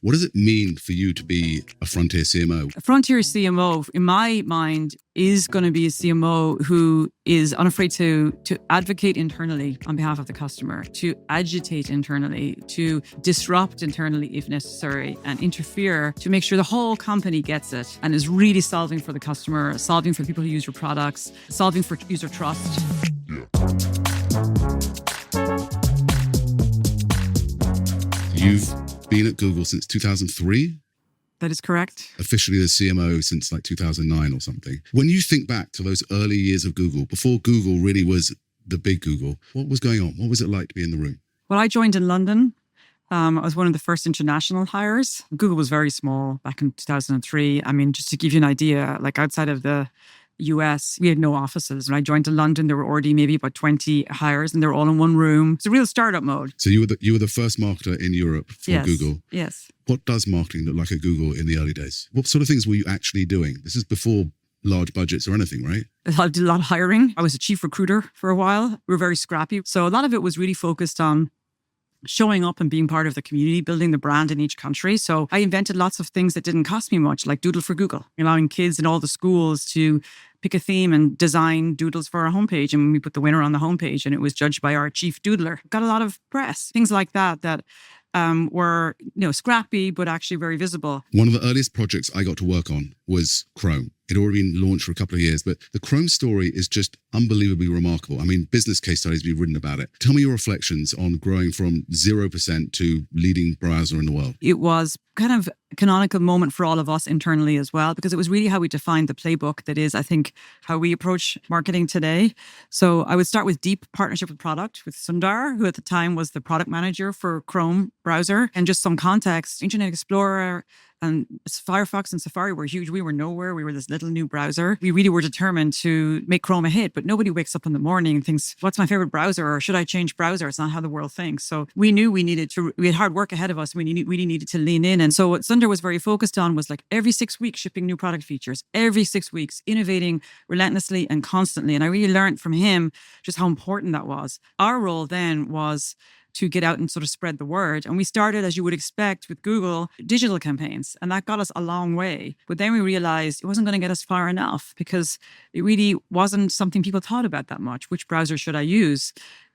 What does it mean for you to be a frontier CMO? A frontier CMO, in my mind, is going to be a CMO who is unafraid to advocate internally on behalf of the customer, to agitate internally, to disrupt internally if necessary, and interfere to make sure the whole company gets it and is really solving for the customer, solving for people who use your products, solving for user trust. You've been at Google since 2003? That is correct. Officially the CMO since like 2009 or something. When you think back to those early years of Google, before Google really was the big Google, what was going on? What was it like to be in the room? Well, I joined in London. I was one of the first international hires. Google was very small back in 2003. I mean, just to give you an idea, like outside of the US, we had no offices. When I joined in London, there were already maybe about 20 hires and they were all in one room. It's a real startup mode. So you were the first marketer in Europe for Google. Yes. What does marketing look like at Google in the early days? What sort of things were you actually doing? This is before large budgets or anything, right? I did a lot of hiring. I was a chief recruiter for a while. We were very scrappy. So a lot of it was really focused on showing up and being part of the community, building the brand in each country. So I invented lots of things that didn't cost me much, like Doodle for Google, allowing kids in all the schools to pick a theme and design doodles for our homepage. And we put the winner on the homepage and it was judged by our chief doodler. Got a lot of press, things like that were scrappy, but actually very visible. One of the earliest projects I got to work on was Chrome. It had already been launched for a couple of years, but the Chrome story is just unbelievably remarkable. I mean, business case studies we've written about it. Tell me your reflections on growing from 0% to leading browser in the world. It was kind of a canonical moment for all of us internally as well, because it was really how we defined the playbook that is, I think, how we approach marketing today. So I would start with deep partnership with product, with Sundar, who at the time was the product manager for Chrome browser. And just some context, Internet Explorer and Firefox and Safari were huge. We were nowhere. We were this little new browser. We really were determined to make Chrome a hit, but nobody wakes up in the morning and thinks, what's my favorite browser? Or should I change browser? It's not how the world thinks. So we knew we had hard work ahead of us. We really needed to lean in. And so what Sundar was very focused on was like every 6 weeks, shipping new product features, every 6 weeks, innovating relentlessly and constantly. And I really learned from him just how important that was. Our role then was to get out and sort of spread the word. And we started, as you would expect, with Google digital campaigns. And that got us a long way. But then we realized it wasn't going to get us far enough because it really wasn't something people thought about that much. Which browser should I use?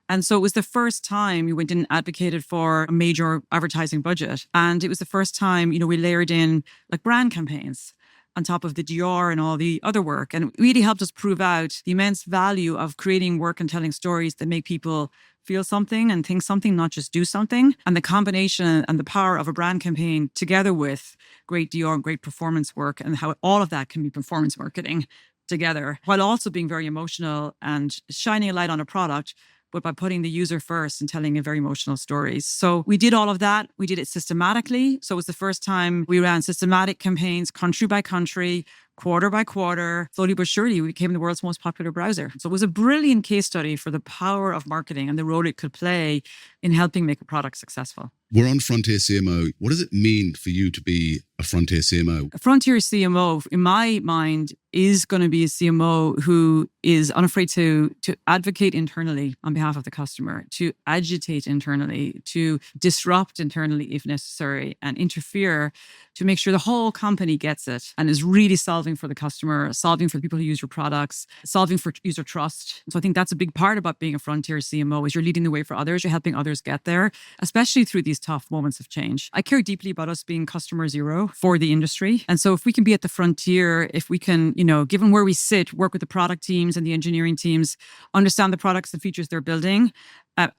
And so it was the first time we went in and advocated for a major advertising budget. And it was the first time, we layered in like brand campaigns on top of the DR and all the other work. And it really helped us prove out the immense value of creating work and telling stories that make people feel something and think something, not just do something. And the combination and the power of a brand campaign together with great DR and great performance work and how all of that can be performance marketing together, while also being very emotional and shining a light on a product, but by putting the user first and telling a very emotional stories. So we did all of that. We did it systematically. So it was the first time we ran systematic campaigns, country by country, quarter by quarter. Slowly but surely, we became the world's most popular browser. So it was a brilliant case study for the power of marketing and the role it could play in helping make a product successful. We're on Frontier CMO. What does it mean for you to be a Frontier CMO? A Frontier CMO, in my mind, is going to be a CMO who is unafraid to advocate internally on behalf of the customer, to agitate internally, to disrupt internally if necessary, and interfere to make sure the whole company gets it and is really solving for the customer, solving for the people who use your products, solving for user trust. So I think that's a big part about being a Frontier CMO is you're leading the way for others, you're helping others get there, especially through these tough moments of change. I care deeply about us being customer zero for the industry. And so if we can be at the frontier, if we can, given where we sit, work with the product teams and the engineering teams, understand the products, the features they're building,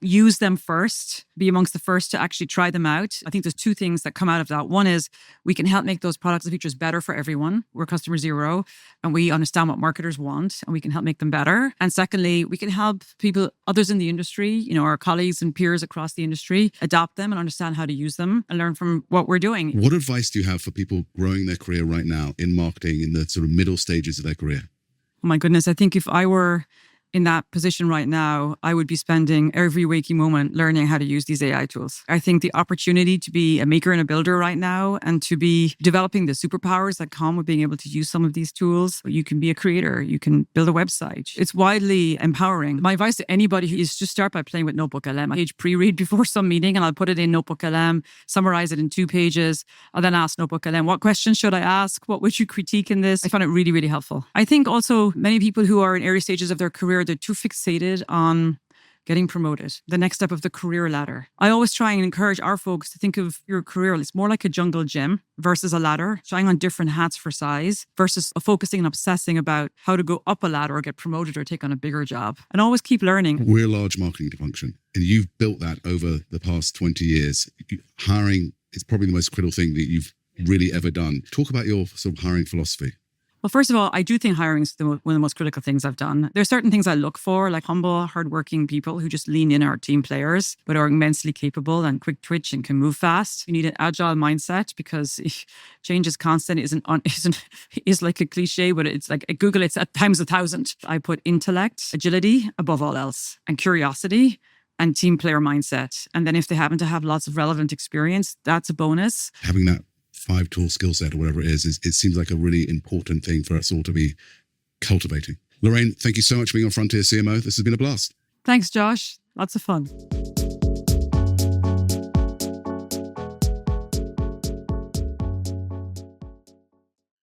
use them first, be amongst the first to actually try them out. I think there's two things that come out of that. One is we can help make those products and features better for everyone. We're customer zero and we understand what marketers want and we can help make them better. And secondly, we can help others in the industry, our colleagues and peers across the industry, adopt them and understand how to use them and learn from what we're doing. What advice do you have for people growing their career right now in marketing in the sort of middle stages of their career? Oh my goodness. I think if I were in that position right now, I would be spending every waking moment learning how to use these AI tools. I think the opportunity to be a maker and a builder right now and to be developing the superpowers that come with being able to use some of these tools. You can be a creator, you can build a website. It's widely empowering. My advice to anybody is just start by playing with Notebook LM. Page pre-read before some meeting, and I'll put it in Notebook LM, summarize it in 2 pages. I'll then ask Notebook LM, what questions should I ask? What would you critique in this? I found it really, really helpful. I think also many people who are in early stages of their career, they're too fixated on getting promoted, the next step of the career ladder. I always try and encourage our folks to think of your career as more like a jungle gym versus a ladder, trying on different hats for size versus focusing and obsessing about how to go up a ladder or get promoted or take on a bigger job. And always keep learning. We're a large marketing function, and you've built that over the past 20 years. Hiring is probably the most critical thing that you've really ever done. Talk about your sort of hiring philosophy. Well, first of all, I do think hiring is one of the most critical things I've done. There are certain things I look for, like humble, hardworking people who just lean in, our team players, but are immensely capable and quick twitch and can move fast. You need an agile mindset because change is constant is like a cliche, but it's like at Google, it's at times 1,000. I put intellect, agility above all else, and curiosity and team player mindset. And then if they happen to have lots of relevant experience, that's a bonus. Having that 5-tool skill set or whatever it is, it seems like a really important thing for us all to be cultivating. Lorraine, thank you so much for being on Frontier CMO. This has been a blast. Thanks, Josh. Lots of fun.